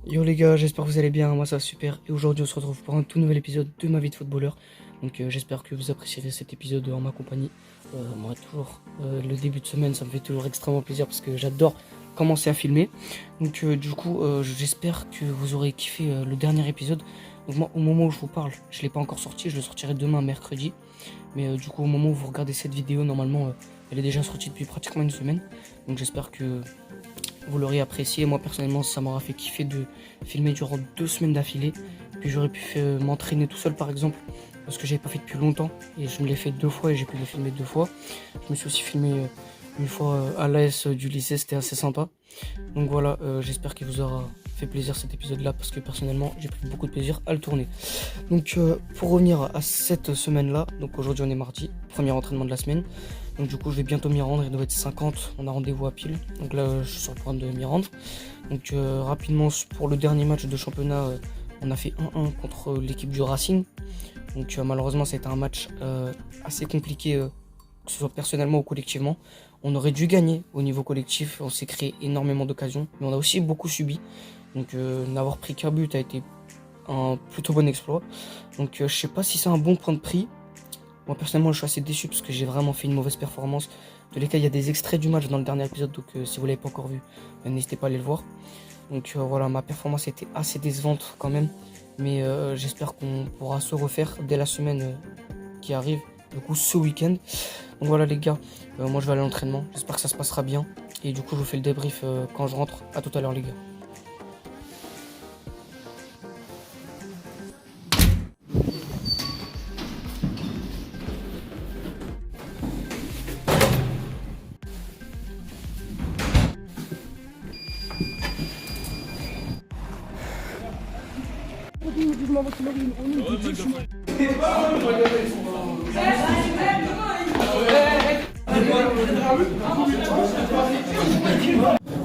Yo les gars, j'espère que vous allez bien, moi ça va super et aujourd'hui on se retrouve pour un tout nouvel épisode de ma vie de footballeur. Donc j'espère que vous apprécierez cet épisode en ma compagnie. Moi toujours le début de semaine ça me fait toujours extrêmement plaisir parce que j'adore commencer à filmer. Donc j'espère que vous aurez kiffé le dernier épisode. Donc moi au moment où je vous parle, je ne l'ai pas encore sorti, je le sortirai demain mercredi. Mais du coup au moment où vous regardez cette vidéo, normalement elle est déjà sortie depuis pratiquement une semaine. Donc j'espère que vous l'aurez apprécié. Moi personnellement ça m'aura fait kiffer de filmer durant 2 semaines d'affilée. Puis j'aurais pu m'entraîner tout seul par exemple, parce que j'avais pas fait depuis longtemps et je me l'ai fait 2 fois et j'ai pu les filmer 2 fois. Je me suis aussi filmé une fois à l'AS du lycée, c'était assez sympa. Donc voilà, j'espère qu'il vous aura fait plaisir cet épisode là parce que personnellement j'ai pris beaucoup de plaisir à le tourner. Donc pour revenir à cette semaine là, donc aujourd'hui on est mardi, premier entraînement de la semaine. Donc du coup je vais bientôt m'y rendre, il doit être 50, on a rendez-vous à pile. Donc là je suis sur le point de m'y rendre. Donc rapidement pour le dernier match de championnat, on a fait 1-1 contre l'équipe du Racing. Donc malheureusement c'était un match assez compliqué, que ce soit personnellement ou collectivement. On aurait dû gagner au niveau collectif, on s'est créé énormément d'occasions, mais on a aussi beaucoup subi. Donc n'avoir pris qu'un but a été un plutôt bon exploit. Donc je sais pas si c'est un bon point de prix. Moi personnellement je suis assez déçu parce que j'ai vraiment fait une mauvaise performance. De tous les cas il y a des extraits du match dans le dernier épisode, donc si vous l'avez pas encore vu, n'hésitez pas à aller le voir. Donc voilà, ma performance était assez décevante quand même. Mais j'espère qu'on pourra se refaire dès la semaine qui arrive, du coup ce week-end. Donc voilà les gars, moi je vais aller à l'entraînement, j'espère que ça se passera bien. Et du coup je vous fais le débrief quand je rentre. À tout à l'heure les gars.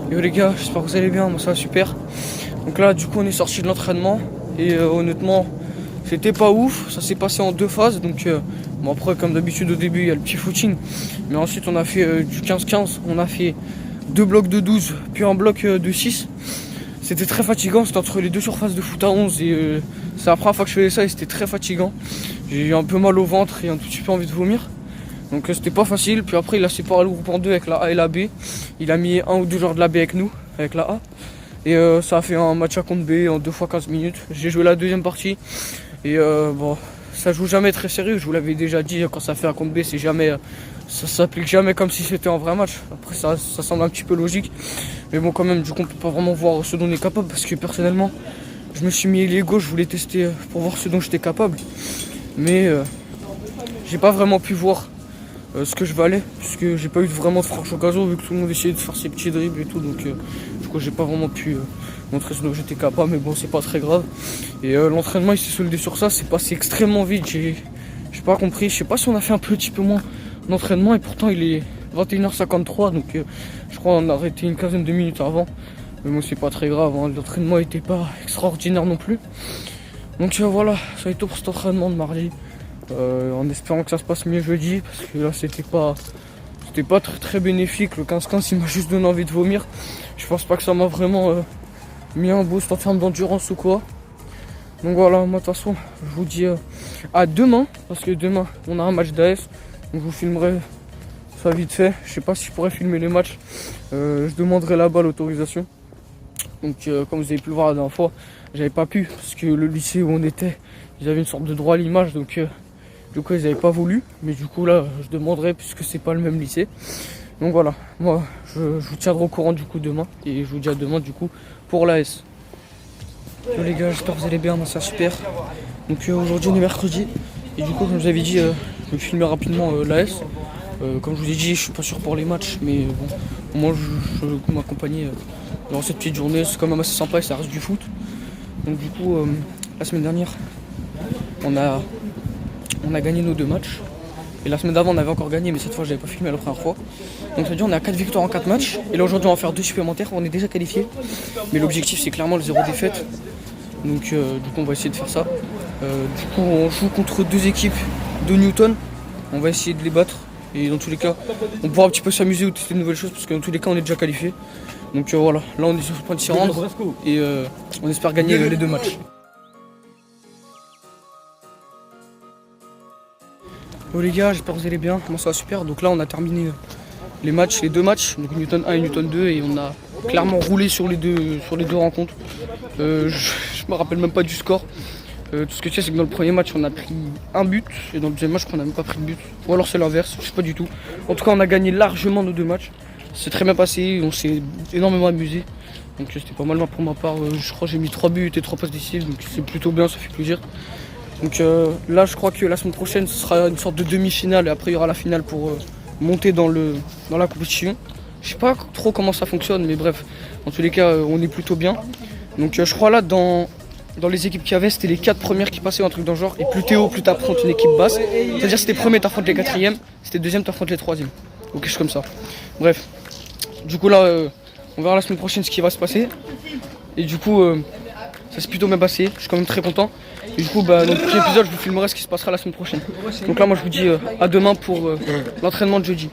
Yo les gars, j'espère que vous allez bien, moi ça va super. Donc là du coup on est sorti de l'entraînement et honnêtement c'était pas ouf, ça s'est passé en 2 phases. Donc bon après comme d'habitude au début il y a le petit footing, mais ensuite on a fait du 15-15, on a fait 2 blocs de 12 puis un bloc de 6. C'était très fatigant, c'était entre les 2 surfaces de foot à 11 et c'est la première fois que je faisais ça et c'était très fatigant. J'ai eu un peu mal au ventre et un tout petit peu envie de vomir. Donc c'était pas facile, puis après il a séparé le groupe en deux avec la A et la B. Il a mis un ou deux joueurs de la B avec nous, avec la A. Et ça a fait un match à contre B en 2 fois 15 minutes. J'ai joué la deuxième partie et bon, ça joue jamais très sérieux, je vous l'avais déjà dit, quand ça fait un contre B, c'est jamais, ça s'applique jamais comme si c'était un vrai match. Après ça semble un petit peu logique, mais bon quand même du coup on peut pas vraiment voir ce dont on est capable parce que personnellement je me suis mis ailier gauche, je voulais tester pour voir ce dont j'étais capable, mais j'ai pas vraiment pu voir ce que je valais, puisque j'ai pas eu vraiment de franche occasion vu que tout le monde essayait de faire ses petits dribbles et tout. Donc du coup j'ai pas vraiment pu montrer ce dont j'étais capable, mais bon c'est pas très grave. Et l'entraînement il s'est soldé sur ça, c'est passé extrêmement vite, j'ai pas compris, je sais pas si on a fait un petit peu moins d'entraînement et pourtant il est 21h53, donc je crois on a arrêté une quinzaine de minutes avant. Mais bon c'est pas très grave, hein. L'entraînement était pas extraordinaire non plus. Donc voilà, ça a été tout pour cet entraînement de mardi. En espérant que ça se passe mieux jeudi, parce que là c'était pas très bénéfique. Le 15-15 il m'a juste donné envie de vomir. Je pense pas que ça m'a vraiment mis un boost en termes d'endurance ou quoi. Donc voilà, moi de toute façon je vous dis à demain, parce que demain on a un match d'AS, donc je vous filmerai ça vite fait. Je sais pas si je pourrais filmer les matchs, je demanderai là-bas l'autorisation. Donc comme vous avez pu le voir la dernière fois, j'avais pas pu, parce que le lycée où on était, ils avaient une sorte de droit à l'image, donc du coup ils n'avaient pas voulu, mais du coup là je demanderai puisque c'est pas le même lycée. Donc voilà, moi je vous tiendrai au courant du coup demain, et je vous dis à demain du coup pour l'AS. Yo les gars, j'espère que vous allez bien, moi ça va super. Donc aujourd'hui on est mercredi, et du coup comme je vous avais dit, je vais filmer rapidement l'AS. Comme je vous ai dit, je suis pas sûr pour les matchs, mais bon, moi je vais m'accompagner dans cette petite journée, c'est quand même assez sympa et ça reste du foot. Donc du coup la semaine dernière on a gagné nos 2 matchs. Et la semaine d'avant on avait encore gagné, mais cette fois je n'avais pas filmé la première fois. Donc ça veut dire on est à 4 victoires en 4 matchs. Et là aujourd'hui on va faire 2 supplémentaires, on est déjà qualifié. Mais l'objectif c'est clairement le 0 défaite. Donc du coup on va essayer de faire ça. Du coup on joue contre 2 équipes de Newton. On va essayer de les battre. Et dans tous les cas on pourra un petit peu s'amuser ou tester de nouvelles choses, parce que dans tous les cas on est déjà qualifié. Donc voilà, là on est sur le point de s'y rendre et on espère gagner les 2 matchs. Bon les gars, j'espère que vous allez bien, comment ça va super. Donc là on a terminé les 2 matchs, donc Newton 1 et Newton 2 et on a clairement roulé sur les deux rencontres. Je me rappelle même pas du score. Tout ce que je sais c'est que dans le premier match on a pris un but et dans le deuxième match on n'a même pas pris de but. Ou alors c'est l'inverse, je sais pas du tout. En tout cas on a gagné largement nos 2 matchs. C'est très bien passé, on s'est énormément amusé. Donc c'était pas mal pour ma part. Je crois que j'ai mis 3 buts et 3 passes décisives, donc c'est plutôt bien, ça fait plaisir. Donc là je crois que la semaine prochaine ce sera une sorte de demi-finale et après il y aura la finale pour monter dans la compétition. Je sais pas trop comment ça fonctionne mais bref, en tous les cas on est plutôt bien. Donc je crois là dans les équipes qu'il y avait c'était les 4 premières qui passaient ou un truc dans le genre. Et plus t'es haut, plus t'affrontes une équipe basse. C'est-à-dire c'était premier t'affrontes les 4e, c'était deuxième t'affrontes les 3e. Ou quelque chose comme ça. Bref. Du coup là on verra la semaine prochaine ce qui va se passer. Et du coup ça s'est plutôt bien passé, je suis quand même très content. Et du coup dans le prochain épisode je vous filmerai ce qui se passera la semaine prochaine. Donc là moi je vous dis à demain pour l'entraînement de jeudi.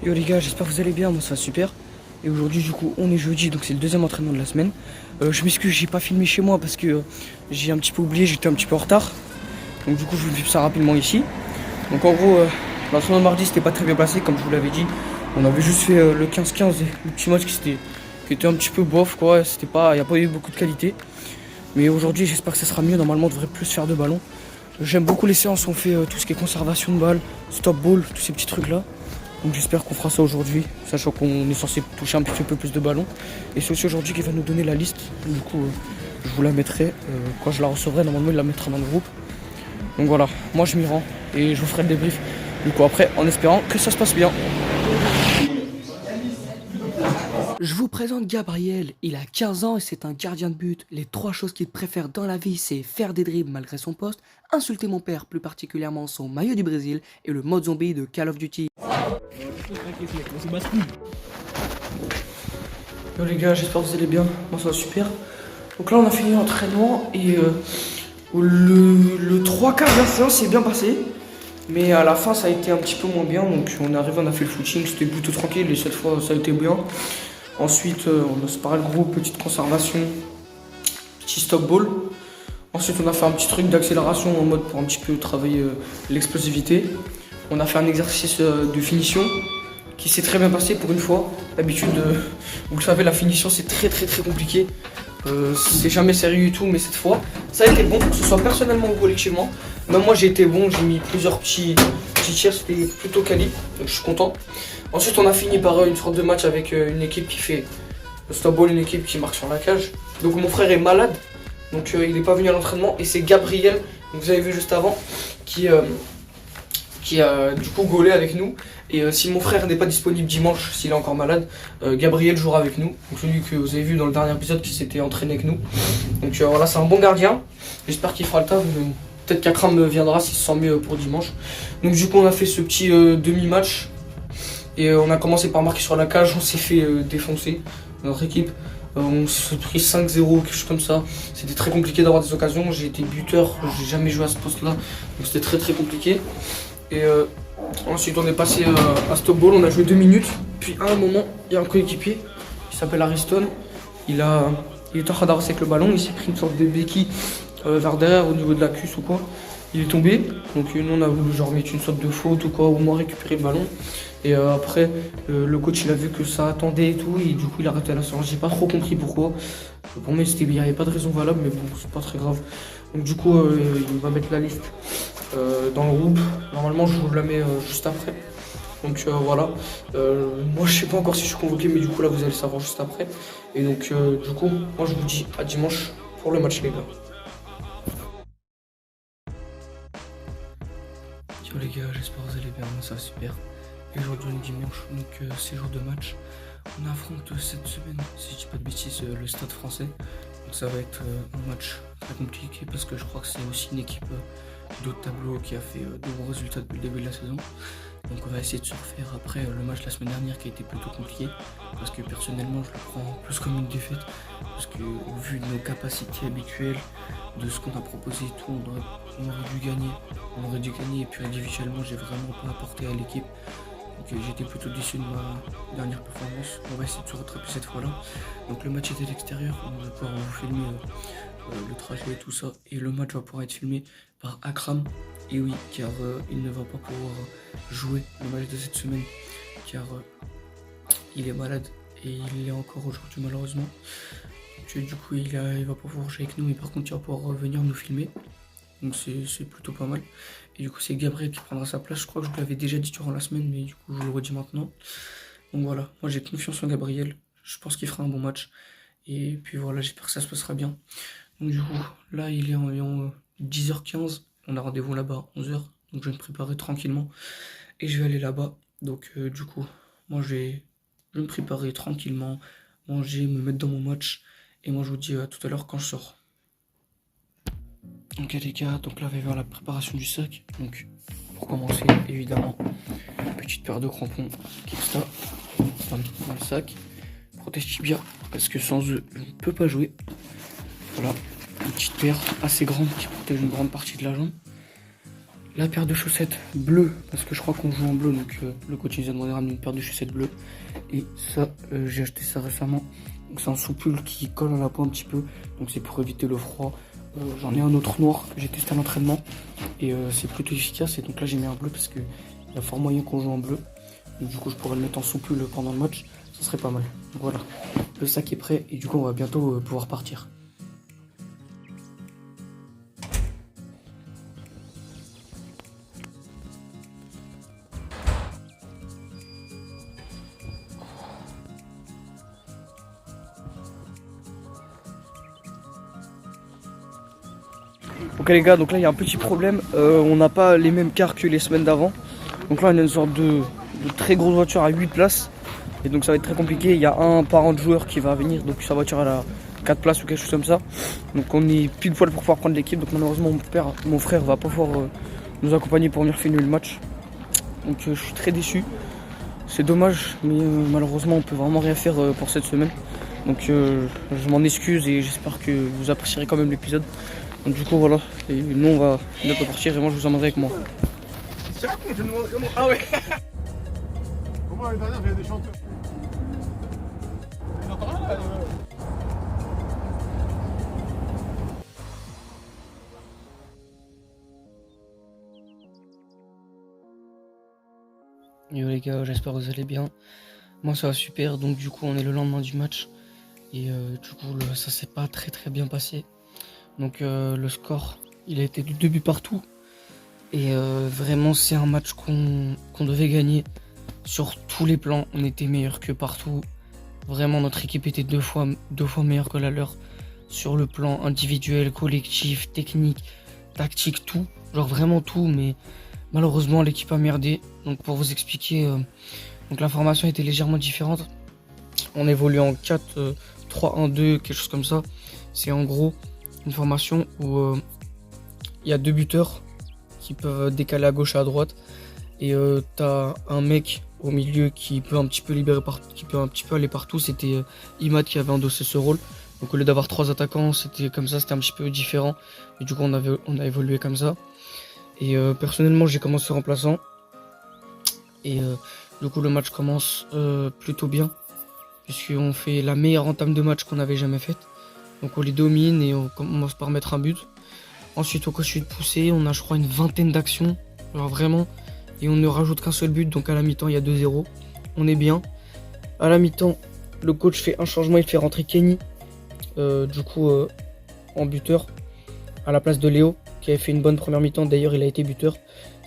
Yo les gars, j'espère que vous allez bien, moi ça va super. Et aujourd'hui du coup on est jeudi, donc c'est le 2e entraînement de la semaine. Je m'excuse, j'ai pas filmé chez moi parce que j'ai un petit peu oublié, j'étais un petit peu en retard. Donc du coup je vous filme ça rapidement ici. Donc en gros, l'entraînement de mardi c'était pas très bien passé comme je vous l'avais dit. On avait juste fait le 15-15, le petit match qui était un petit peu bof quoi, il n'y a pas eu beaucoup de qualité. Mais aujourd'hui j'espère que ça sera mieux, normalement on devrait plus faire de ballon. J'aime beaucoup les séances où on fait tout ce qui est conservation de balles, stop ball, tous ces petits trucs là. Donc j'espère qu'on fera ça aujourd'hui, sachant qu'on est censé toucher un petit peu plus de ballons. Et c'est aussi aujourd'hui qu'il va nous donner la liste. Du coup, je vous la mettrai quand je la recevrai. Normalement, il la mettra dans le groupe. Donc voilà, moi je m'y rends et je vous ferai le débrief. Du coup après, en espérant que ça se passe bien. Je vous présente Gabriel, il a 15 ans et c'est un gardien de but. Les 3 choses qu'il préfère dans la vie, c'est faire des dribbles malgré son poste, insulter mon père, plus particulièrement son maillot du Brésil, et le mode zombie de Call of Duty. Yo les gars, j'espère que vous allez bien, moi ça va super. Donc là on a fini l'entraînement et le 3/4 de la séance s'est bien passé. Mais à la fin ça a été un petit peu moins bien, donc on est arrivé, on a fait le footing, c'était plutôt tranquille et cette fois ça a été bien. Ensuite on a séparé le groupe, petite conservation, petit stop ball. Ensuite on a fait un petit truc d'accélération en mode pour un petit peu travailler l'explosivité. On a fait un exercice de finition qui s'est très bien passé pour une fois. D'habitude, vous le savez, la finition c'est très compliqué. C'est jamais sérieux du tout, mais cette fois, ça a été bon, que ce soit personnellement ou collectivement. Même moi j'ai été bon, j'ai mis plusieurs petits tirs, c'était plutôt quali, donc je suis content. Ensuite on a fini par une sorte de match avec une équipe qui fait le stop ball, une équipe qui marque sur la cage. Donc mon frère est malade, donc il n'est pas venu à l'entraînement et c'est Gabriel, que vous avez vu juste avant, qui a du coup gaulé avec nous. Et si mon frère n'est pas disponible dimanche, s'il est encore malade, Gabriel jouera avec nous. Donc celui que vous avez vu dans le dernier épisode qui s'était entraîné avec nous. Donc voilà, c'est un bon gardien. J'espère qu'il fera le taf. Peut-être qu'Akram viendra s'il se sent mieux pour dimanche. Donc du coup on a fait ce petit demi-match. Et on a commencé par marquer sur la cage. On s'est fait défoncer, notre équipe. On s'est pris 5-0, quelque chose comme ça. C'était très compliqué d'avoir des occasions. J'ai été buteur, j'ai jamais joué à ce poste-là. Donc c'était très compliqué. Et ensuite on est passé à stop ball, on a joué 2 minutes. Puis à un moment, il y a un coéquipier qui s'appelle Ariston. Il est en train d'avancer avec le ballon, il s'est pris une sorte de béquille vers derrière au niveau de la cuisse ou quoi. Il est tombé, donc nous on a voulu genre mettre une sorte de faute ou quoi, au moins récupérer le ballon. Et après, le coach il a vu que ça attendait et tout, et du coup il a arrêté la séance. J'ai pas trop compris pourquoi. Pour moi il n'y avait pas de raison valable, mais bon c'est pas très grave. Donc du coup il va mettre la liste dans le groupe. Normalement je vous la mets juste après. Donc voilà. Moi je sais pas encore si je suis convoqué, mais du coup là vous allez le savoir juste après. Et donc du coup moi je vous dis à dimanche pour le match les gars. Yo les gars, j'espère que vous allez bien, moi ça va super. Et aujourd'hui on est dimanche, donc c'est jour de match. On affronte cette semaine, si je dis pas de bêtises, le Stade Français. Donc ça va être un match très compliqué parce que je crois que c'est aussi une équipe d'autres tableaux, qui a fait de bons résultats depuis le début de la saison. Donc on va essayer de se refaire après le match la semaine dernière qui a été plutôt compliqué. Parce que personnellement je le prends plus comme une défaite. Parce que au vu de nos capacités habituelles, de ce qu'on a proposé et tout, on aurait dû gagner. On aurait dû gagner et puis individuellement j'ai vraiment pas apporté à l'équipe. Donc j'étais plutôt déçu de ma dernière performance. On va essayer de se rattraper cette fois-là. Donc le match était à l'extérieur, on va pouvoir vous filmer le trajet et tout ça. Et le match va pouvoir être filmé par Akram. Et oui, car il ne va pas pouvoir jouer le match de cette semaine. Car il est malade et il l'est encore aujourd'hui malheureusement. Donc du coup il va pas pouvoir jouer avec nous, mais par contre il va pouvoir venir nous filmer. Donc c'est plutôt pas mal. Et du coup c'est Gabriel qui prendra sa place. Je crois que je l'avais déjà dit durant la semaine, mais du coup je le redis maintenant. Donc voilà, moi j'ai confiance en Gabriel. Je pense qu'il fera un bon match. Et puis voilà, j'espère que ça se passera bien. Donc du coup, là il est environ 10h15. On a rendez-vous là-bas à 11h. Donc je vais me préparer tranquillement. Et je vais aller là-bas. Donc du coup, moi je vais me préparer tranquillement. Manger, me mettre dans mon match. Et moi je vous dis à tout à l'heure quand je sors. Ok les gars, donc là on va vers la préparation du sac. Donc pour commencer, évidemment, petite paire de crampons Kicksta dans le sac. Protège tibia, parce que sans eux, je ne peux pas jouer. Voilà, une petite paire assez grande qui protège une grande partie de la jambe. La paire de chaussettes bleues, parce que je crois qu'on joue en bleu, donc le coach nous a demandé de ramener une paire de chaussettes bleues. Et ça, j'ai acheté ça récemment. Donc c'est un soupule qui colle à la peau un petit peu, donc c'est pour éviter le froid. J'en ai un autre noir que j'ai testé à l'entraînement et c'est plutôt efficace. Et donc là j'ai mis un bleu parce qu'il y a fort moyen qu'on joue en bleu. Donc du coup je pourrais le mettre en soupule pendant le match, ça serait pas mal. Donc voilà, le sac est prêt et du coup on va bientôt pouvoir partir. Ok les gars, donc là il y a un petit problème, on n'a pas les mêmes cars que les semaines d'avant. Donc là on a une sorte de très grosse voiture à 8 places. Et donc ça va être très compliqué, il y a un parent de joueur qui va venir, donc sa voiture elle a 4 places ou quelque chose comme ça. Donc on est pile poil pour pouvoir prendre l'équipe, donc malheureusement mon frère va pas pouvoir nous accompagner pour venir filmer le match. Donc je suis très déçu, c'est dommage, mais malheureusement on peut vraiment rien faire pour cette semaine. Donc je m'en excuse et j'espère que vous apprécierez quand même l'épisode. Donc du coup voilà, et nous on va bientôt partir et moi je vous emmènerai avec moi. Ah ouais. Comment l'année dernière il y a des chanteurs. Yo les gars, j'espère que vous allez bien. Moi ça va super, donc du coup on est le lendemain du match. Et du coup ça s'est pas très bien passé. Donc le score, il a été de 2 buts partout. Et vraiment c'est un match qu'on devait gagner. Sur tous les plans, on était meilleur que partout. Vraiment notre équipe était deux fois meilleure que la leur. Sur le plan individuel, collectif, technique, tactique, tout. Genre vraiment tout, mais malheureusement l'équipe a merdé. Donc pour vous expliquer, donc la formation était légèrement différente. On évolue en 4-3-1-2, quelque chose comme ça. C'est en gros une formation où il y a 2 buteurs qui peuvent décaler à gauche et à droite. Et t'as un mec au milieu qui peut un petit peu qui peut un petit peu aller partout. C'était Imad qui avait endossé ce rôle. Donc au lieu d'avoir 3 attaquants, c'était comme ça, c'était un petit peu différent. Et du coup on a évolué comme ça. Et personnellement j'ai commencé remplaçant. Et du coup le match commence plutôt bien. Puisqu'on fait la meilleure entame de match qu'on avait jamais faite. Donc on les domine et on commence par mettre un but. Ensuite au coach de poussée, on a je crois une vingtaine d'actions. Alors vraiment. Et on ne rajoute qu'un seul but, donc à la mi-temps il y a 2-0. On est bien. À la mi-temps, le coach fait un changement, il fait rentrer Kenny. En buteur. À la place de Léo, qui avait fait une bonne première mi-temps. D'ailleurs il a été buteur.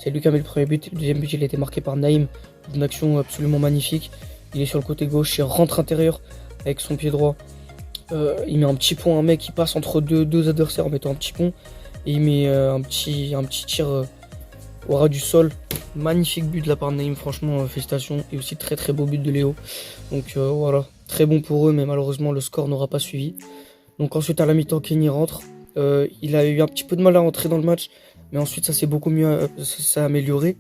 C'est lui qui a mis le premier but. Le deuxième but il a été marqué par Naïm. Une action absolument magnifique. Il est sur le côté gauche, il rentre intérieur avec son pied droit. Il met un petit pont, un mec qui passe entre deux adversaires en mettant un petit pont. Et il met un petit tir au ras du sol. Magnifique but de la part de Naïm, franchement félicitations. Et aussi très beau but de Léo. Donc voilà, très bon pour eux, mais malheureusement le score n'aura pas suivi. Donc ensuite à la mi-temps Kenny rentre. Il a eu un petit peu de mal à rentrer dans le match, Mais ensuite, ça s'est beaucoup mieux, ça s'est amélioré.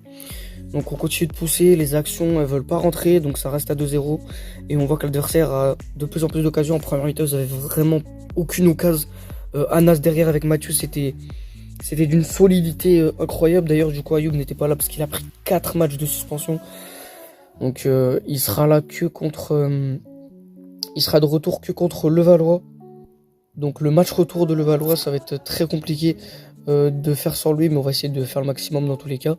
Donc on continue de pousser, les actions elles veulent pas rentrer, donc ça reste à 2-0. Et on voit que l'adversaire a de plus en plus d'occasions. En première mi-temps, ils avaient vraiment aucune occasion. Anas derrière avec Mathieu, c'était d'une solidité incroyable. D'ailleurs, du coup, Ayoub n'était pas là parce qu'il a pris 4 matchs de suspension. Donc il sera là que contre... il sera de retour que contre Levallois. Donc le match retour de Levallois, ça va être très compliqué de faire sans lui, mais on va essayer de faire le maximum dans tous les cas.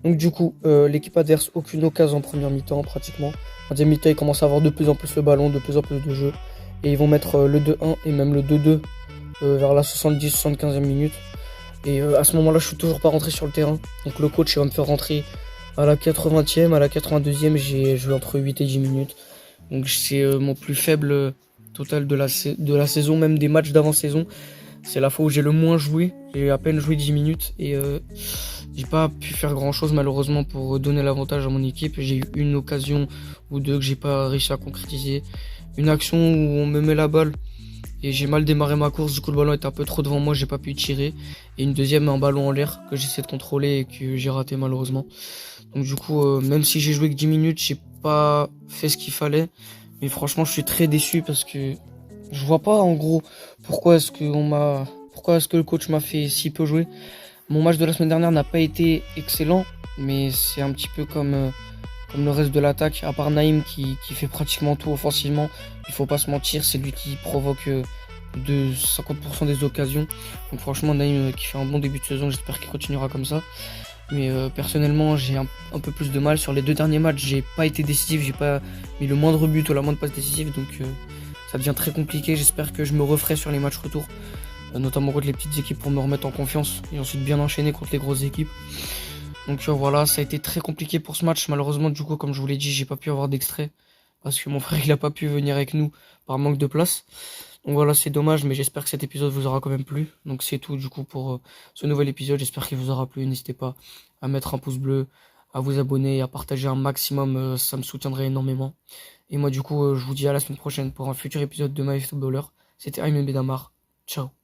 Donc du coup, l'équipe adverse, aucune occasion en première mi-temps pratiquement. En deuxième mi-temps, ils commencent à avoir de plus en plus le ballon, de plus en plus de jeu. Et ils vont mettre le 2-1 et même le 2-2 vers la 70-75e minute. Et à ce moment-là, je suis toujours pas rentré sur le terrain. Donc le coach il va me faire rentrer à la 80e, à la 82e, j'ai joué entre 8 et 10 minutes. Donc c'est mon plus faible total de la saison, même des matchs d'avant-saison. C'est la fois où j'ai le moins joué. J'ai à peine joué 10 minutes et j'ai pas pu faire grand-chose malheureusement pour donner l'avantage à mon équipe. J'ai eu une occasion ou deux que j'ai pas réussi à concrétiser. Une action où on me met la balle et j'ai mal démarré ma course, du coup le ballon était un peu trop devant moi, j'ai pas pu tirer. Et une deuxième, un ballon en l'air que j'essaie de contrôler et que j'ai raté malheureusement. Donc du coup, même si j'ai joué que 10 minutes, j'ai pas fait ce qu'il fallait. Mais franchement, je suis très déçu parce que je vois pas en gros pourquoi est-ce que le coach m'a fait si peu jouer. Mon match de la semaine dernière n'a pas été excellent, mais c'est un petit peu comme le reste de l'attaque, à part Naïm qui fait pratiquement tout offensivement. Il faut pas se mentir, c'est lui qui provoque de 50% des occasions. Donc franchement, Naïm qui fait un bon début de saison, j'espère qu'il continuera comme ça. Mais personnellement, j'ai un peu plus de mal. Sur les 2 derniers matchs, j'ai pas été décisif, j'ai pas mis le moindre but ou la moindre passe décisive, donc ça devient très compliqué. J'espère que je me referai sur les matchs retour, notamment contre les petites équipes pour me remettre en confiance et ensuite bien enchaîner contre les grosses équipes. Donc voilà, ça a été très compliqué pour ce match. Malheureusement, du coup, comme je vous l'ai dit, j'ai pas pu avoir d'extrait parce que mon frère il a pas pu venir avec nous par manque de place. Donc voilà, c'est dommage, mais j'espère que cet épisode vous aura quand même plu. Donc c'est tout du coup pour ce nouvel épisode. J'espère qu'il vous aura plu. N'hésitez pas à mettre un pouce bleu, à vous abonner et à partager un maximum. Ça me soutiendrait énormément. Et moi du coup, je vous dis à la semaine prochaine pour un futur épisode de My Footballer. C'était Ayman Bedamar. Ciao.